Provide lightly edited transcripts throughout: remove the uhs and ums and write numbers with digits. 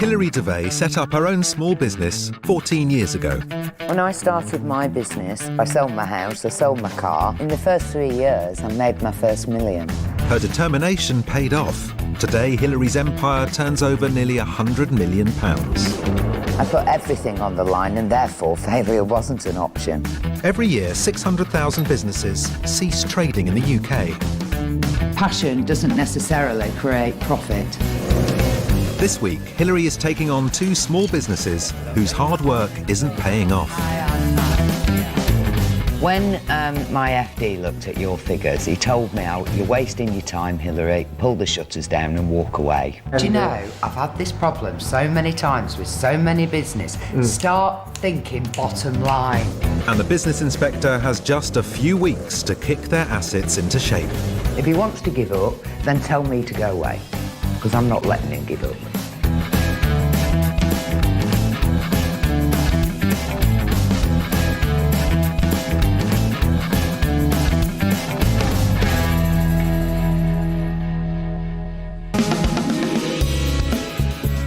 Hilary Devey set up her own small business 14 years ago. When I started my business, I sold my house, I sold my car. In the first 3 years, I made my first million. Her determination paid off. Today, Hilary's empire turns over nearly £100 million. I put everything on the line and therefore failure wasn't an option. Every year, 600,000 businesses cease trading in the UK. Passion doesn't necessarily create profit. This week, Hilary is taking on 2 small businesses whose hard work isn't paying off. When my FD looked at your figures, he told me, you're wasting your time, Hilary. Pull the shutters down and walk away. Do you know, I've had this problem so many times with so many business. Start thinking bottom line. And the business inspector has just a few weeks to kick their assets into shape. If he wants to give up, then tell me to go away, because I'm not letting him give up.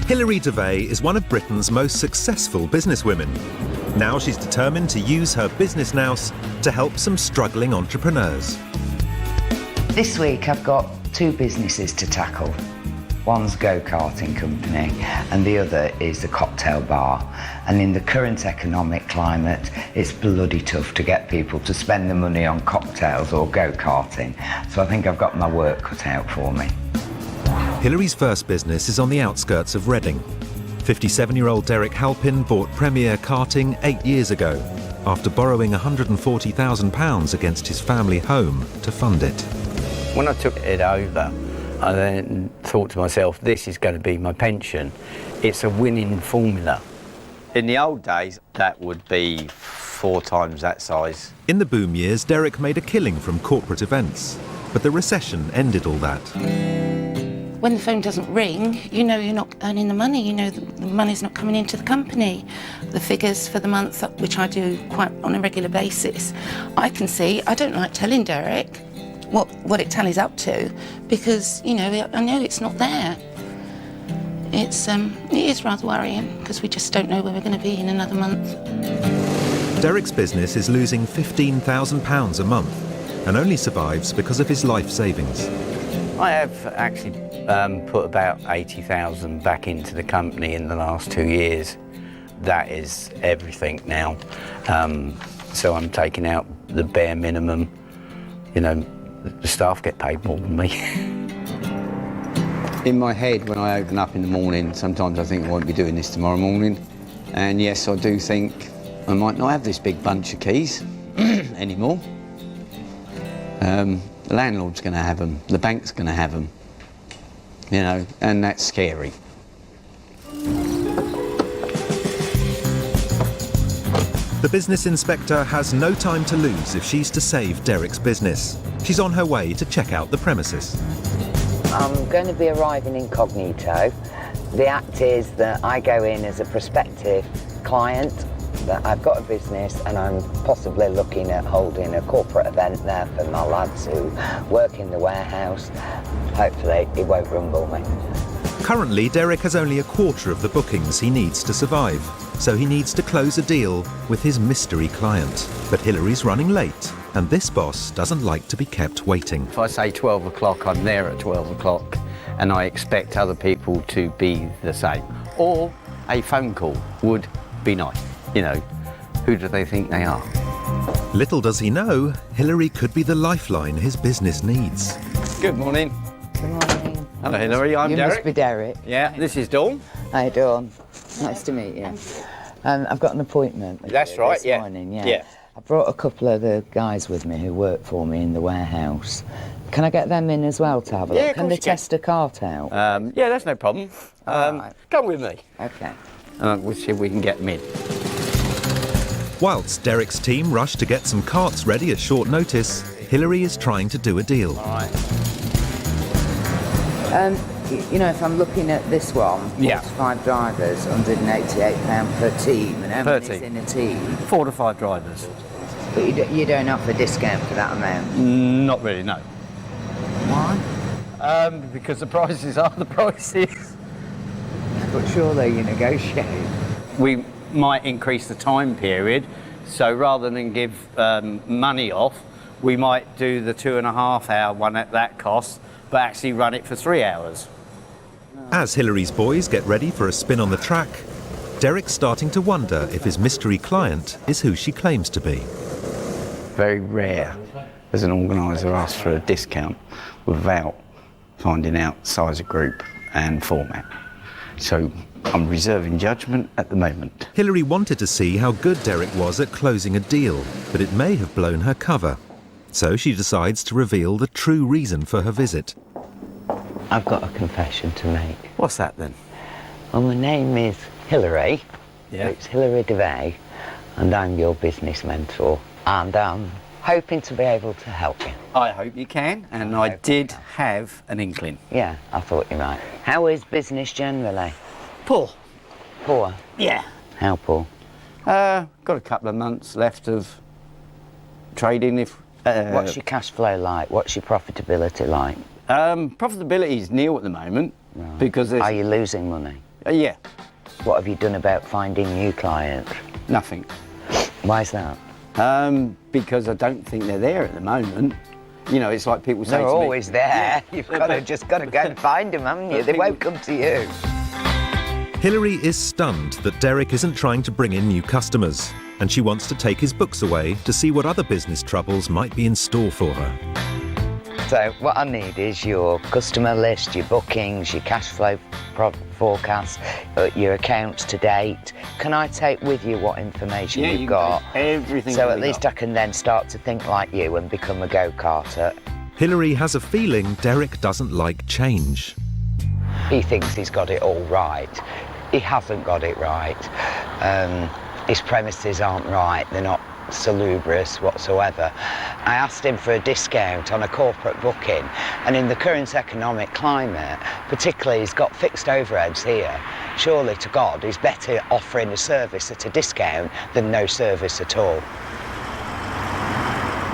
Hilary Devey is one of Britain's most successful businesswomen. Now she's determined to use her business nous to help some struggling entrepreneurs. This week I've got 2 businesses to tackle. One's a go-karting company and the other is a cocktail bar. And in the current economic climate, it's bloody tough to get people to spend the money on cocktails or go-karting. So I think I've got my work cut out for me. Hilary's first business is on the outskirts of Reading. 57-year-old Derek Halpin bought Premier Karting 8 years ago after borrowing £140,000 against his family home to fund it. When I took it over, I then thought to myself, this is going to be my pension. It's a winning formula. In the old days, that would be 4 times that size. In the boom years, Derek made a killing from corporate events, but the recession ended all that. When the phone doesn't ring, you know you're not earning the money, you know the money's not coming into the company. The figures for the month, which I do quite on a regular basis, I can see. I don't like telling Derek what it tallies up to, because, you know, I know it's not there. It is rather worrying, because we just don't know where we're going to be in another month. Derek's business is losing £15,000 a month and only survives because of his life savings. I have actually put about 80,000 back into the company in the last 2 years. That is everything now. So I'm taking out the bare minimum. You know, the staff get paid more than me. In my head, when I open up in the morning, sometimes I think I won't be doing this tomorrow morning. And yes, I do think I might not have this big bunch of keys anymore. The landlord's going to have them, the bank's going to have them, you know, and that's scary. The business inspector has no time to lose if she's to save Derek's business. She's on her way to check out the premises. I'm going to be arriving incognito. The act is that I go in as a prospective client, that I've got a business and I'm possibly looking at holding a corporate event there for my lads who work in the warehouse. Hopefully he won't rumble me. Currently, Derek has only a quarter of the bookings he needs to survive, so he needs to close a deal with his mystery client. But Hilary's running late, and this boss doesn't like to be kept waiting. If I say 12 o'clock, I'm there at 12 o'clock, and I expect other people to be the same. Or a phone call would be nice. You know, who do they think they are? Little does he know, Hilary could be the lifeline his business needs. Good morning. Good morning. Hello, Hilary. I'm You Derek. must be Derek. Yeah, this is Dawn. Hi, Dawn. Nice to meet you. I've got an appointment with That's you right, this yeah. morning, yeah. Yeah. I brought a couple of the guys with me who work for me in the warehouse. Can I get them in as well to have a Yeah, look? of Can course they you can. test a cart out? Yeah, that's no problem. Right. Come with me. Okay. We'll see if we can get them in. Whilst Derek's team rush to get some carts ready at short notice, Hilary is trying to do a deal. All right. You know, if I'm looking at this one, Yeah. 5 drivers, £188 per team, and how Per many's team. in a team? 4 to 5 drivers. But you don't offer a discount for that amount? Not really, no. Why? Because the prices are the prices. but surely you negotiate. We might increase the time period, so rather than give money off, we might do the 2.5 hour one at that cost, but actually run it for 3 hours. As Hilary's boys get ready for a spin on the track, Derek's starting to wonder if his mystery client is who she claims to be. Very rare as an organiser asks for a discount without finding out size of group and format. So I'm reserving judgment at the moment. Hilary wanted to see how good Derek was at closing a deal, but it may have blown her cover. So she decides to reveal the true reason for her visit. I've got a confession to make. What's that then? Well, my name is Hilary. Yeah. It's Hilary Devey, and I'm your business mentor. And I'm hoping to be able to help you. I hope you can, and I did have an inkling. Yeah, I thought you might. How is business generally? Poor. Poor? Yeah. How poor? Got a couple of months left of trading. What's your cash flow like? What's your profitability like? Profitability is nil at the moment, Right. because there's... Are you losing money? Yeah, What have you done about finding new clients? nothing. Why is that? Because I don't think they're there at the moment. You know, it's like people say They're to me... always there. Yeah. You've just got to go and find them, haven't you? They won't come to you. Hilary is stunned that Derek isn't trying to bring in new customers, and she wants to take his books away to see what other business troubles might be in store for her. So what I need is your customer list, your bookings, your cash flow forecast, your accounts to date. Can I take with you what information Yeah, you've you got? can take everything So that at we least got. I can then start to think like you and become a go-karter. Hilary has a feeling Derek doesn't like change. He thinks he's got it all right. He hasn't got it right. His premises aren't right. They're not salubrious whatsoever. I asked him for a discount on a corporate booking, and in the current economic climate, particularly he's got fixed overheads here. Surely to God, he's better offering a service at a discount than no service at all.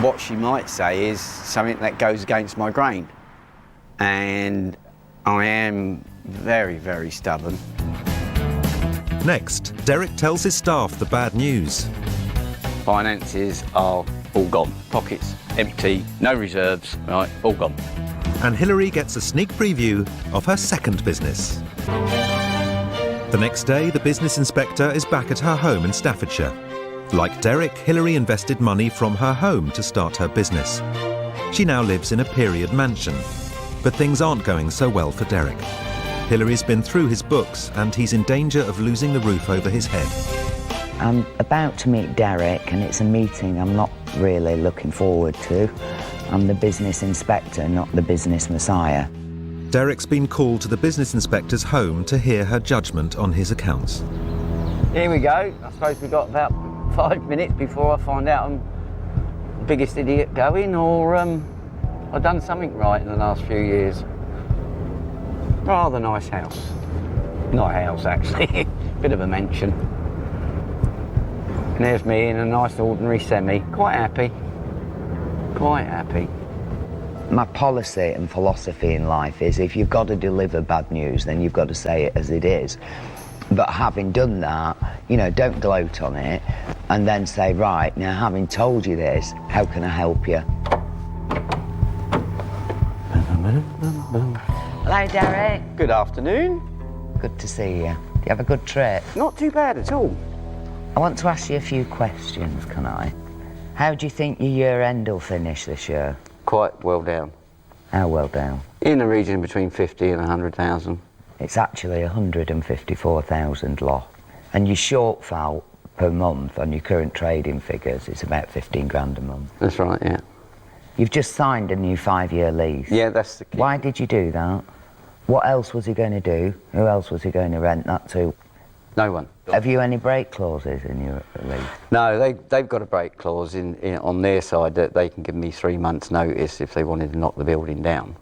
What she might say is something that goes against my grain. And I am very, very stubborn. Next, Derek tells his staff the bad news. Finances are all gone. Pockets empty, no reserves, right, all gone. And Hilary gets a sneak preview of her second business. The next day, the business inspector is back at her home in Staffordshire. Like Derek, Hilary invested money from her home to start her business. She now lives in a period mansion. But things aren't going so well for Derek. Hilary's been through his books and he's in danger of losing the roof over his head. I'm about to meet Derek, and it's a meeting I'm not really looking forward to. I'm the business inspector, not the business messiah. Derek's been called to the business inspector's home to hear her judgment on his accounts. Here we go. I suppose we've got about 5 minutes before I find out I'm the biggest idiot going, or I've done something right in the last few years. Rather nice house. Not a house, actually. Bit of a mansion. And there's me in a nice ordinary semi. Quite happy. Quite happy. My policy and philosophy in life is if you've got to deliver bad news, then you've got to say it as it is. But having done that, you know, don't gloat on it and then say, right, now having told you this, how can I help you? Hello, Derek. Good afternoon. Good to see you. Do you have a good trip? Not too bad at all. I want to ask you a few questions, can I? How do you think your year end will finish this year? Quite well down. How well down? In a region between 50 and 100,000. It's actually 154,000 loss. And your shortfall per month on your current trading figures is about 15 grand a month. That's right, yeah. You've just signed a new 5-year lease. Yeah, that's the key. Why did you do that? What else was he going to do? Who else was he going to rent that to? No one. Have you any break clauses in your lease? No, they've got a break clause in on their side that they can give me 3 months' notice if they wanted to knock the building down.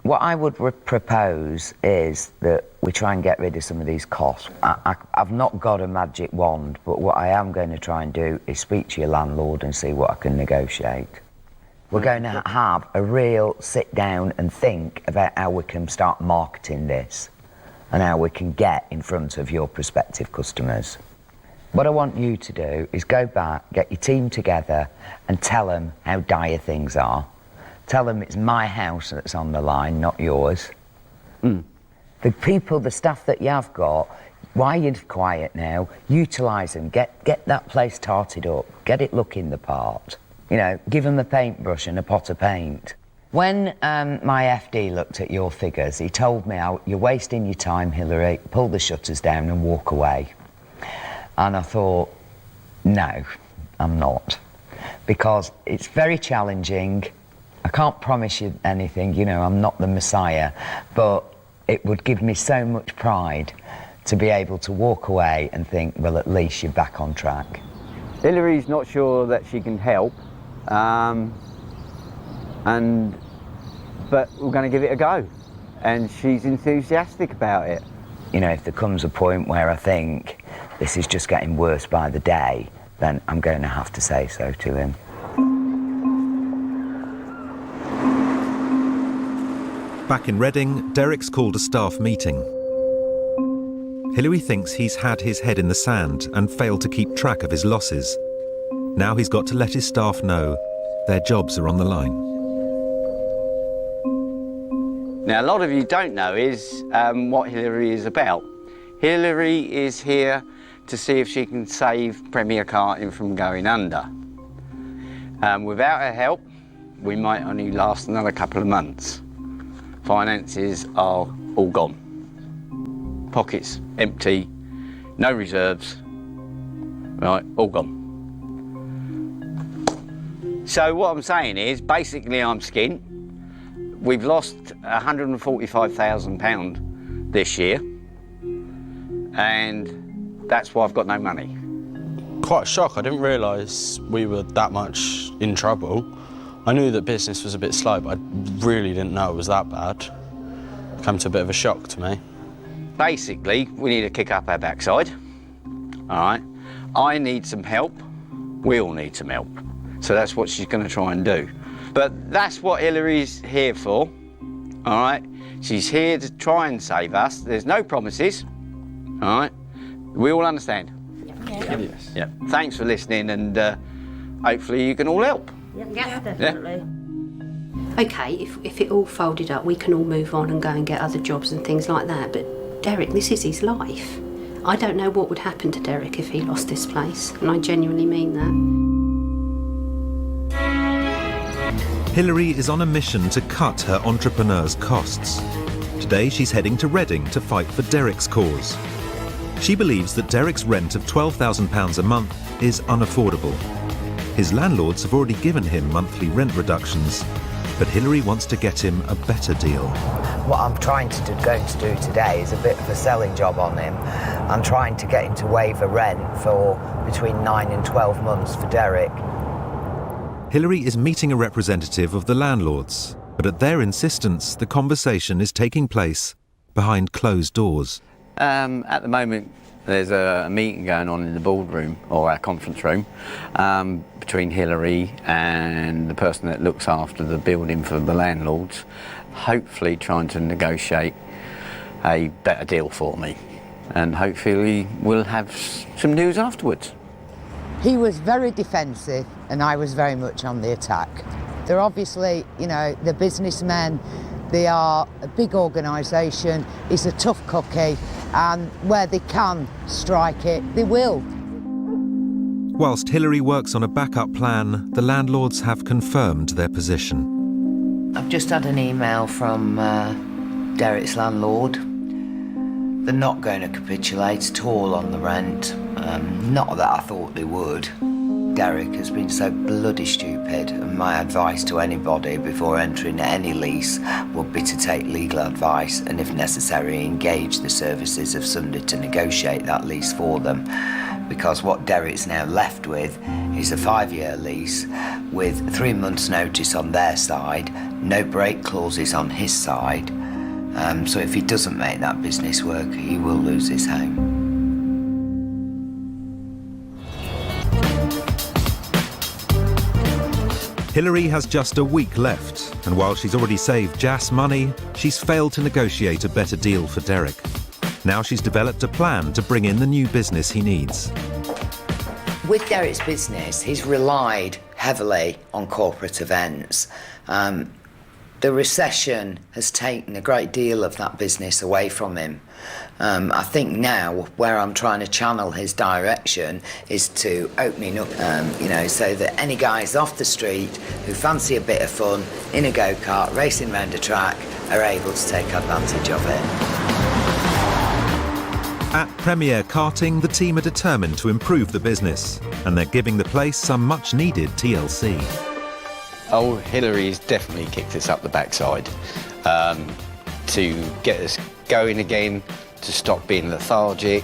What I would propose is that we try and get rid of some of these costs. I've not got a magic wand, but what I am going to try and do is speak to your landlord and see what I can negotiate. We're going to have a real sit down and think about how we can start marketing this. and how we can get in front of your prospective customers. What I want you to do is go back, get your team together and tell them how dire things are. Tell them it's my house that's on the line, not yours. The people, the staff that you have got, while you're quiet now, utilise them, get that place tarted up, get it looking the part. You know, give them a paintbrush and a pot of paint. When my FD looked at your figures, he told me, you're wasting your time, Hilary, pull the shutters down and walk away. And I thought, no, I'm not. Because it's very challenging. I can't promise you anything, you know, I'm not the Messiah, but it would give me so much pride to be able to walk away and think, well, at least you're back on track. Hilary's not sure that she can help, but we're going to give it a go, and she's enthusiastic about it. You know, if there comes a point where I think this is just getting worse by the day, then I'm going to have to say so to him. Back in Reading, Derek's called a staff meeting. Hilary thinks he's had his head in the sand and failed to keep track of his losses. Now he's got to let his staff know their jobs are on the line. Now, a lot of you don't know is what Hilary is about. Hilary is here to see if she can save Premier Karting from going under. Without her help, we might only last another couple of months. Finances are all gone. Pockets empty, no reserves, right, all gone. So what I'm saying is, basically I'm skint. We've lost £145,000 this year, and that's why I've got no money. Quite a shock. I didn't realise we were that much in trouble. I knew that business was a bit slow, but I really didn't know it was that bad. It came to a bit of a shock to me. Basically, we need to kick up our backside, all right? I need some help. We all need some help. So that's what she's going to try and do. But that's what Hilary's here for, all right? She's here to try and save us. There's no promises, all right? We all understand? Yeah. Yes. Yeah. Thanks for listening, and hopefully you can all help. Yeah, definitely. Okay, if it all folded up, we can all move on and go and get other jobs and things like that, but Derek, this is his life. I don't know what would happen to Derek if he lost this place, and I genuinely mean that. Hilary is on a mission to cut her entrepreneur's costs. Today she's heading to Reading to fight for Derek's cause. She believes that Derek's rent of £12,000 a month is unaffordable. His landlords have already given him monthly rent reductions, but Hilary wants to get him a better deal. What I'm going to do today is a bit of a selling job on him. I'm trying to get him to waive a rent for between 9 and 12 months for Derek. Hilary is meeting a representative of the landlords, but at their insistence, the conversation is taking place behind closed doors. At the moment, there's a meeting going on in the boardroom, or our conference room, between Hilary and the person that looks after the building for the landlords, hopefully trying to negotiate a better deal for me. And hopefully we'll have some news afterwards. He was very defensive and I was very much on the attack. They're obviously, you know, the businessmen, they are a big organisation, he's a tough cookie, and where they can strike it, they will. Whilst Hilary works on a backup plan, the landlords have confirmed their position. I've just had an email from Derek's landlord. They're not going to capitulate at all on the rent. Not that I thought they would. Derek has been so bloody stupid, and my advice to anybody before entering any lease would be to take legal advice and, if necessary, engage the services of somebody to negotiate that lease for them. Because what Derek's now left with is a 5-year lease with 3 months' notice on their side, no break clauses on his side. So if he doesn't make that business work, he will lose his home. Hilary has just a week left, and while she's already saved Jas money, she's failed to negotiate a better deal for Derek. Now she's developed a plan to bring in the new business he needs. With Derek's business, he's relied heavily on corporate events. The recession has taken a great deal of that business away from him. I think now where I'm trying to channel his direction is to opening up, so that any guys off the street who fancy a bit of fun in a go-kart racing round a track are able to take advantage of it. At Premier Karting, the team are determined to improve the business, and they're giving the place some much-needed TLC. Oh, Hilary's definitely kicked us up the backside to get us going again, to stop being lethargic,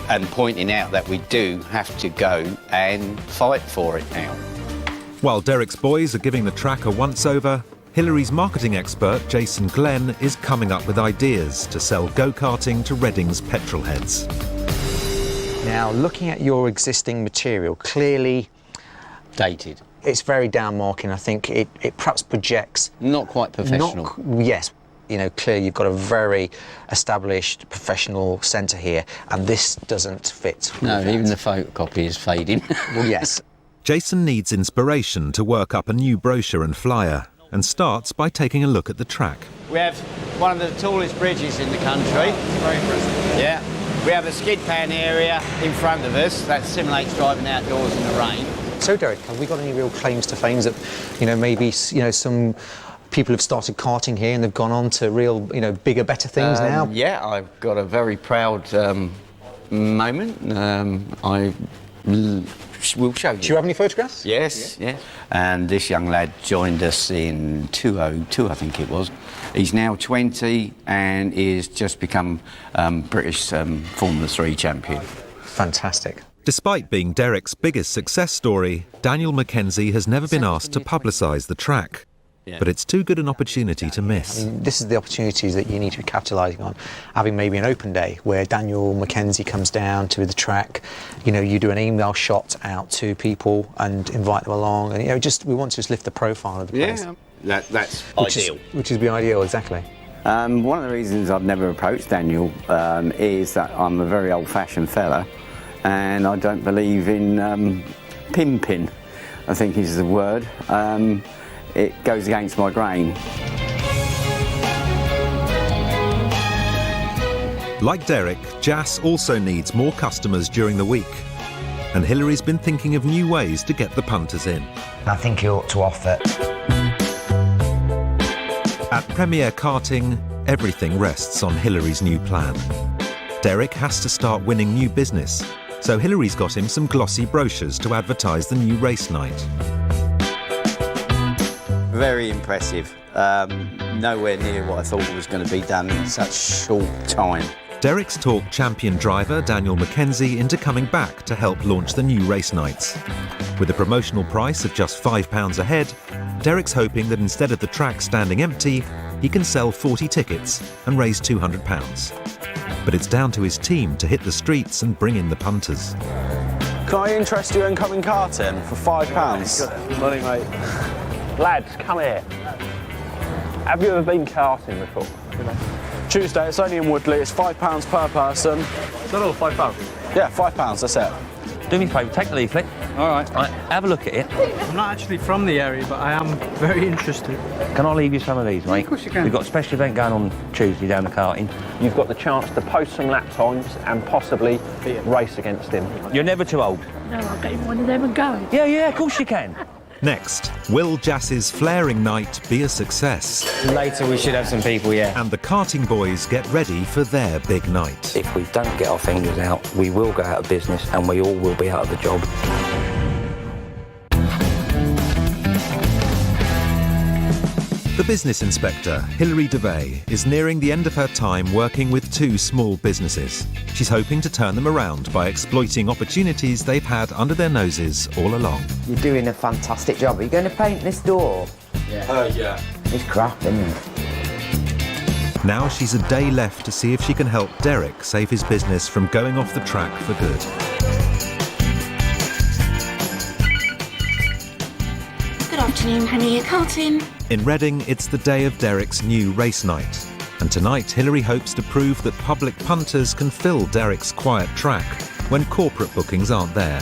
and pointing out that we do have to go and fight for it now. While Derek's boys are giving the track a once-over, Hilary's marketing expert, Jason Glenn, is coming up with ideas to sell go-karting to Reading's petrol heads. Now, looking at your existing material, clearly Dated. it's very down-marking. I think it perhaps projects... Not quite professional. Yes. You know, clearly you've got a very established professional centre here, and this doesn't fit. No, with that. even the photocopy is fading. Well, yes. Jason needs inspiration to work up a new brochure and flyer, and starts by taking a look at the track. We have one of the tallest bridges in the country. Very impressive. Yeah. We have a skid pan area in front of us that simulates driving outdoors in the rain. So, Derek, have we got any real claims to fame that, maybe, some people have started karting here and they've gone on to real, bigger, better things now? Yeah, I've got a very proud moment. I will show you. Do you have any photographs? Yes, yes. And this young lad joined us in 2002, I think it was. He's now 20 and is just become British Formula 3 champion. Fantastic. Despite being Derek's biggest success story, Daniel Mackenzie has never been asked to publicise the track. Yeah. But it's too good an opportunity to miss. This is the opportunities that you need to be capitalising on. Having maybe an open day where Daniel Mackenzie comes down to the track, you do an email shot out to people and invite them along, and we want to just lift the profile of the place. Yeah, that's ideal. Which is the ideal, exactly. One of the reasons I've never approached Daniel is that I'm a very old-fashioned fella, and I don't believe in pimping, I think is the word. It goes against my grain. Like Derek, Jas also needs more customers during the week. And Hilary's been thinking of new ways to get the punters in. I think he ought to offer. At Premier Karting, everything rests on Hilary's new plan. Derek has to start winning new business, so Hilary's got him some glossy brochures to advertise the new race night. Very impressive. Nowhere near what I thought was going to be done in such short time. Derek's talked champion driver Daniel Mackenzie into coming back to help launch the new race nights. With a promotional price of just £5 a head, Derek's hoping that instead of the track standing empty, he can sell 40 tickets and raise £200. But it's down to his team to hit the streets and bring in the punters. Can I interest you in coming karting for £5? Good morning, mate. Lads, come here. Have you ever been karting before? Tuesday, it's only in Woodley, it's £5 per person. Is that all, £5? Yeah, £5, that's it. Do me a favour, take the leaflet. All right. Have a look at it. I'm not actually from the area, but I am very interested. Can I leave you some of these, mate? Of course you can. We've got a special event going on Tuesday down the karting. You've got the chance to post some lap times and possibly race against him. You're never too old. No, I'll get in one of them and go. Yeah, of course you can. Next, will Jas's flaring night be a success? Later we should have some people, yeah. And the karting boys get ready for their big night. If we don't get our fingers out, we will go out of business and we all will be out of the job. The business inspector, Hilary Devey, is nearing the end of her time working with two small businesses. She's hoping to turn them around by exploiting opportunities they've had under their noses all along. You're doing a fantastic job. Are you going to paint this door? Yeah. It's crap, isn't it? Now she's a day left to see if she can help Derek save his business from going off the track for good. Good afternoon, Premier Karting. In Reading, it's the day of Derek's new race night. And tonight, Hilary hopes to prove that public punters can fill Derek's quiet track when corporate bookings aren't there.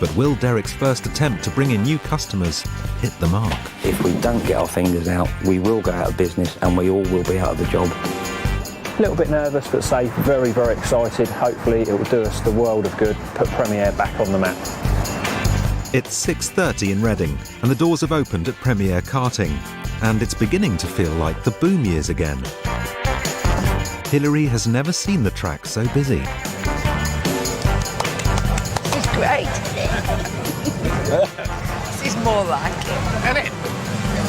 But will Derek's first attempt to bring in new customers hit the mark? If we don't get our fingers out, we will go out of business and we all will be out of the job. A little bit nervous, but safe, very, very excited. Hopefully it will do us the world of good, put Premier back on the map. It's 6:30 in Reading, and the doors have opened at Premier Karting, and it's beginning to feel like the boom years again. Hilary has never seen the track so busy. This is great. This is more like it. Isn't it?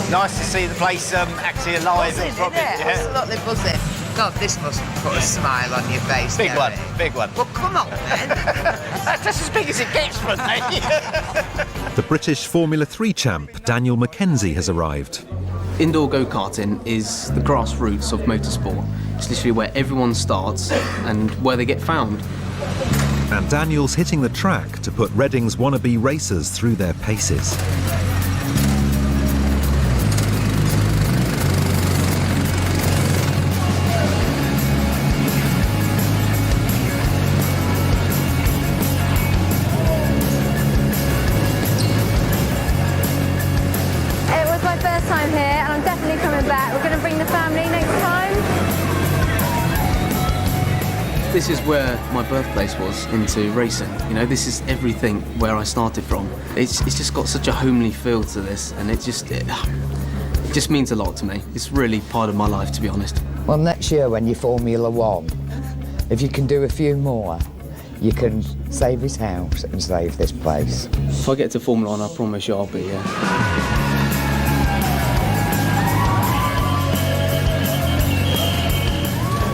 Nice to see the place actually alive. Buzzing, isn't it? Absolutely buzzing. God, this must put a smile on your face. Big one, Derek. big one. Well, come on, then. That's just as big as it gets for me. The British Formula 3 champ, Daniel Mackenzie, has arrived. Indoor go-karting is the grassroots of motorsport. It's literally where everyone starts and where they get found. And Daniel's hitting the track to put Reading's wannabe racers through their paces. Time here, and I'm definitely coming back. We're going to bring the family next time. This is where my birthplace was into racing. You know, this is everything where I started from. It's just got such a homely feel to this, and it just means a lot to me. It's really part of my life, to be honest. Well, next year when you're Formula 1, if you can do a few more, you can save his house and save this place. If I get to Formula 1, I promise you I'll be here.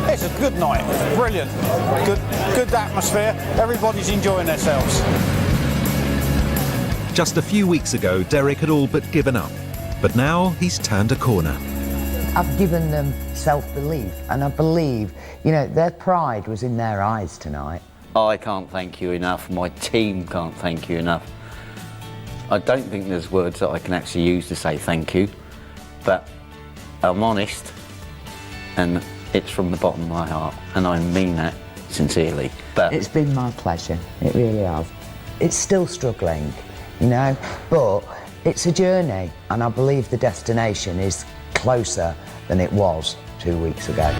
It's a good night, brilliant, good atmosphere, everybody's enjoying themselves. Just a few weeks ago, Derek had all but given up, but now he's turned a corner. I've given them self-belief, and I believe, you know, their pride was in their eyes tonight. I can't thank you enough, my team can't thank you enough. I don't think there's words that I can actually use to say thank you, but I'm honest, and it's from the bottom of my heart, and I mean that sincerely. But it's been my pleasure, it really has. It's still struggling, you know, but it's a journey, and I believe the destination is closer than it was 2 weeks ago.